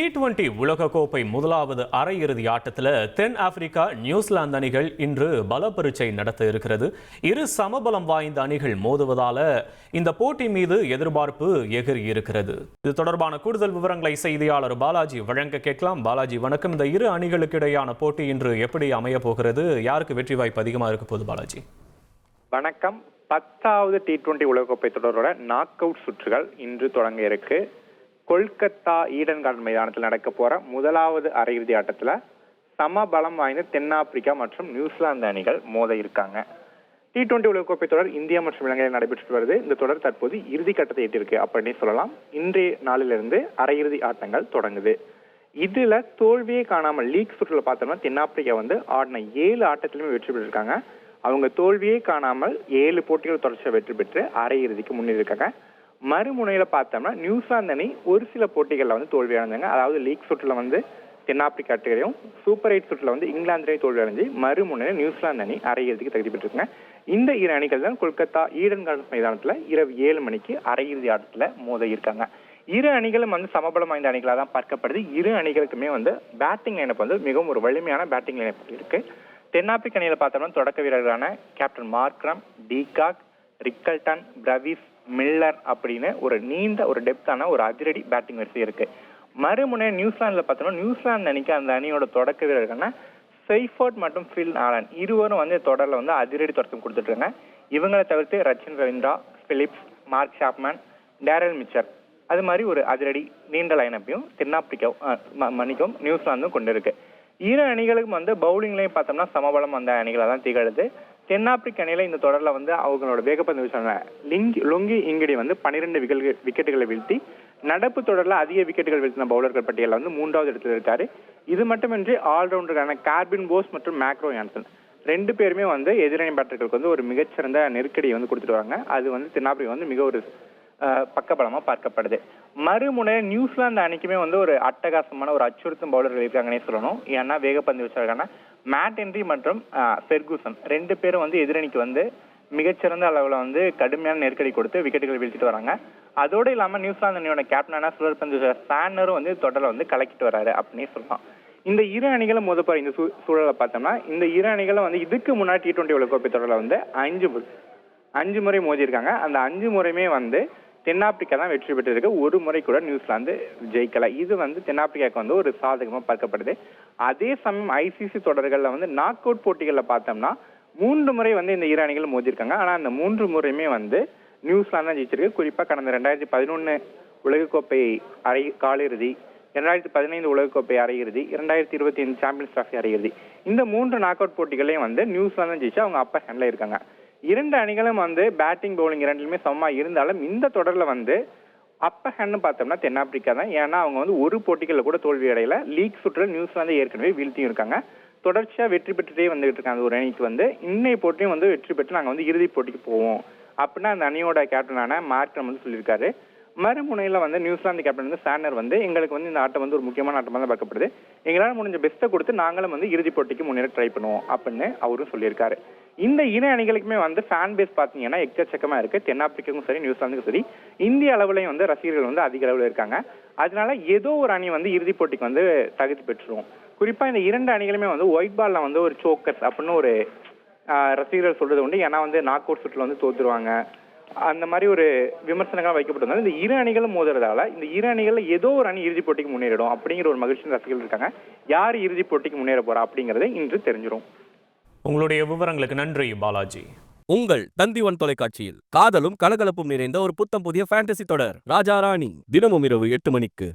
T20 உலகக்கோப்பை முதலாவது அரையிறுதி ஆட்டத்தில் தென் ஆப்பிரிக்கா நியூசிலாந்து அணிகள் இன்று பலப்பரீட்சை நடத்த இருக்கிறது. இரு சமபலம் வாய்ந்த அணிகள் மோதுவதால இந்த போட்டி மீது எதிர்பார்ப்பு எகிரி இருக்கிறது. இது தொடர்பான கூடுதல் விவரங்களை செய்தியாளர் பாலாஜி வழங்க கேட்கலாம். பாலாஜி வணக்கம். இந்த இரு அணிகளுக்கு இடையான போட்டி இன்று எப்படி அமைய போகிறது? யாருக்கு வெற்றி வாய்ப்பு அதிகமாக இருக்க போகுது? பாலாஜி வணக்கம். 10வது T20 உலகக்கோப்பை தொடரோட நாக் அவுட் சுற்றுகள் இன்று தொடங்க இருக்கு. கொல்கத்தா ஈடன் கார்டன் மைதானத்தில் நடக்க போற முதலாவது அரையிறுதி ஆட்டத்துல சமபலம் வாய்ந்த தென்னாப்பிரிக்கா மற்றும் நியூசிலாந்து அணிகள் மோத இருக்காங்க. T20 உலகக்கோப்பை தொடர் இந்தியா மற்றும் இலங்கையில் நடைபெற்று வருது. இந்த தொடர் தற்போது இறுதி கட்டத்தை எட்டியிருக்கு அப்படின்னு சொல்லலாம். இன்றைய நாளிலிருந்து அரையிறுதி ஆட்டங்கள் தொடங்குது. இதுல தோல்வியே காணாமல் லீக் சுற்றுல பார்த்தோம்னா தென்னாப்பிரிக்கா ஆடின 7 ஆட்டத்திலுமே வெற்றி பெற்றிருக்காங்க. அவங்க தோல்வியே காணாமல் 7 போட்டிகள் தொடர்ச்சியாக வெற்றி பெற்று அரையிறுதிக்கு முன்னேறியிருக்காங்க. மறுமுனையில பார்த்தோம்னா நியூசிலாந்து அணி ஒரு சில போட்டிகள்ல தோல்வி அடைஞ்சாங்க. அதாவது லீக் சுற்றுல தென்னாப்பிரிக்காட்டையும் சூப்பர் 8 சுற்றுல இங்கிலாந்து தோல்வி அடைஞ்சு மறுமுனையில நியூசிலாந்து அணி அரையிறுதிக்கு தகுதி பெற்றிருக்காங்க. இந்த இரு அணிகள் தான் கொல்கத்தா ஈடன் கார்டன் மைதானத்துல இரவு 7 மணிக்கு அரையிறுதி ஆட்டத்துல மோத இருக்காங்க. இரு அணிகளும் சமபலம் வாய்ந்த அணிகளாக தான் பார்க்கப்படுது. இரு அணிகளுக்குமே பேட்டிங் லைனப் மிகவும் ஒரு வலிமையான பேட்டிங் லைனப் இருக்கு. தென்னாப்பிரிக்க அணியில பார்த்தோம்னா தொடக்க வீரர்களான captain Markram, de Kock, Rickelton, Brevis, Miller அப்படின்னு ஒரு நீண்ட ஒரு டெப்தான ஒரு அதிரடி பேட்டிங் வரிசை இருக்கு. மறுமுனை நியூசிலாந்துல பார்த்தோம்னா நியூசிலாந்து அணிக்கு அந்த அணியோட தொடக்க வீரர்களான செய்ஃபோர்ட் மற்றும் ஃபில் ஆலன் இருவரும் தொடர்ல அதிரடி தொடக்கம் கொடுத்துட்டு இருக்காங்க. இவங்களை தவிர்த்து Rachin Ravindra, Phillips, Mark Chapman, Daryl Mitchell அது மாதிரி ஒரு அதிரடி நீண்ட லைனப்பையும் தென்னாப்பிரிக்கா நியூசிலாந்தும் கொண்டு இருக்கு. இரு அணிகளுக்கும் பவுலிங்லையும் பார்த்தோம்னா சமபலம் அந்த அணிகளை தான் திகழுது. தென்னாப்பிரிக்க அணியில இந்த தொடர்ல அவங்களோட வேகப்பந்து வீச்சான லுங்கி இங்கிடி 12 விக்கெட்டுகளை வீழ்த்தி நடப்பு தொடர்ல அதிக விக்கெட்டுகள் வீழ்த்தின பவுலர்கள் பட்டியலில் 3வது இடத்துல இருக்காரு. இது மட்டுமின்றி ஆல்ரவுண்டரான கார்பின் போஸ் மற்றும் மேக்ரோ யான்சன் 2 பேருமே எதிரணி பேட்டர்களுக்கு ஒரு மிகச்சிறந்த நெருக்கடியை கொடுத்துட்டு வராங்க. அது தென்னாப்பிரிக்கா மிக ஒரு பக்கபலமா பார்க்கப்படுது. மறுமுனை நியூசிலாந்து அணிக்குமே ஒரு அட்டகாசமான ஒரு அச்சுறுத்தும் பவுலர்கள் இருக்காங்கன்னே சொல்லணும். ஏன்னா வேகப்பந்து வீச்சாளர்களான மேட் ஹென்றி மற்றும் ஃபெர்கூசன் 2 பேரும் எதிரணிக்கு மிகச்சிறந்த அளவுல கடுமையான நெருக்கடி கொடுத்து விக்கெட்டுகள் வீழ்த்திட்டு வராங்க. அதோடு இல்லாம நியூசிலாந்து அணியோட கேப்டனான சுழற்பந்து சாண்டரும் தொடர்ல கலக்கிட்டு வராரு அப்படின்னே சொல்லலாம். இந்த இரு அணிகளும் மோதப்போற இந்த சூழலை பார்த்தோம்னா இந்த இரு அணிகளும் இதுக்கு முன்னாடி T20 உலகக்கோப்பை தொடர்ல 5 முறை மோதி இருக்காங்க. அந்த 5 முறையுமே தென்னாப்பிரிக்கா தான் வெற்றி பெற்றிருக்கு. ஒரு முறை கூட நியூசிலாந்து ஜெயிக்கல. இது தென்னாப்பிரிக்காவுக்கு ஒரு சாதகமா பார்க்கப்படுது. அதே சமயம் ICC தொடர்கள்ல நாக் அவுட் போட்டிகள்ல பார்த்தோம்னா 3 முறை இந்த இரு அணிகளும் மோதி இருக்காங்க. ஆனா அந்த 3 முறையுமே நியூசிலாந்து தான் ஜெயிச்சிருக்கு. குறிப்பா கடந்த 2011 உலகக்கோப்பை காலிறுதி, 2015 உலகக்கோப்பை அரையிறுதி, 2025 சாம்பியன்ஸ் டிராஃபி அரையிறுதி, இந்த 3 நாக் அவுட் போட்டிகளையும் நியூசிலாந்து ஜெயிச்சு அவங்க அப்பர் ஹேண்ட்ல இருக்காங்க. 2 அணிகளும் பேட்டிங் பவுலிங் இரண்டிலுமே சமமா இருந்தாலும் இந்த தொடர்ல அப்பர் ஹேண்ட்னு பார்த்தோம்னா தென்னாப்பிரிக்கா தான். ஏன்னா அவங்க ஒரு போட்டிகளில் கூட தோல்வி அடையல. லீக் சுற்றில் நியூசிலாந்து ஏற்கனவே வீழ்த்தியும் இருக்காங்க. தொடர்ச்சியா வெற்றி பெற்றுட்டே வந்துட்டு இருக்காங்க. ஒரு அணிக்கு இன்னைய போட்டியும் வெற்றி பெற்று நாங்க இறுதி போட்டிக்கு போவோம் அப்படின்னா அந்த அணியோட கேப்டனான மார்க்ரம் சொல்லியிருக்காரு. மறுமுனையில நியூசிலாந்து கேப்டன் சாண்டர் எங்களுக்கு இந்த ஆட்டம் ஒரு முக்கியமான ஆட்டமாக தான் பார்க்கப்படுது. எங்களால் முடிஞ்ச பெஸ்ட்டை கொடுத்து நாங்களும் இறுதி போட்டிக்கு முன்னேற ட்ரை பண்ணுவோம் அப்படின்னு அவரும் சொல்லியிருக்காரு. இந்த இரு அணிகளுக்குமே ஃபேன் பேஸ் பாத்தீங்கன்னா எக்கச்சக்கமா இருக்கு. தென்னாப்பிரிக்காவுக்கும் சரி நியூசிலாந்துக்கும் சரி இந்திய அளவுலையும் ரசிகர்கள் அதிக அளவுல இருக்காங்க. அதனால ஏதோ ஒரு அணி இறுதி போட்டிக்கு தகுதி பெற்றுரும். குறிப்பா இந்த 2 அணிகளுமே ஒயிட் பால்ல ஒரு சோக்கர்ஸ் அப்படின்னு ஒரு ரசிகர்கள் சொல்றது உண்டு. ஏன்னா நாக் அவுட் சுற்றுல தோத்துருவாங்க அந்த மாதிரி ஒரு விமர்சனங்கள் வைக்கப்பட்டிருந்தாலும் இந்த இரு அணிகளும் மோதுறதால இந்த இரு அணிகள்ல ஏதோ ஒரு அணி இறுதி போட்டிக்கு முன்னேறிடும் அப்படிங்கிற ஒரு மகிழ்ச்சி ரசிகர்கள் இருக்காங்க. யார் இறுதி போட்டிக்கு முன்னேற போறா அப்படிங்கறத இன்று தெரிஞ்சிடும். உங்களுடைய விவரங்களுக்கு நன்றி பாலாஜி. உங்கள் தந்திவன் தொலைக்காட்சியில் காதலும் கலகலப்பும் நிறைந்த ஒரு புத்தம் புதிய ஃபேண்டசி தொடர் ராஜா ராணி தினமும் இரவு 8 மணிக்கு.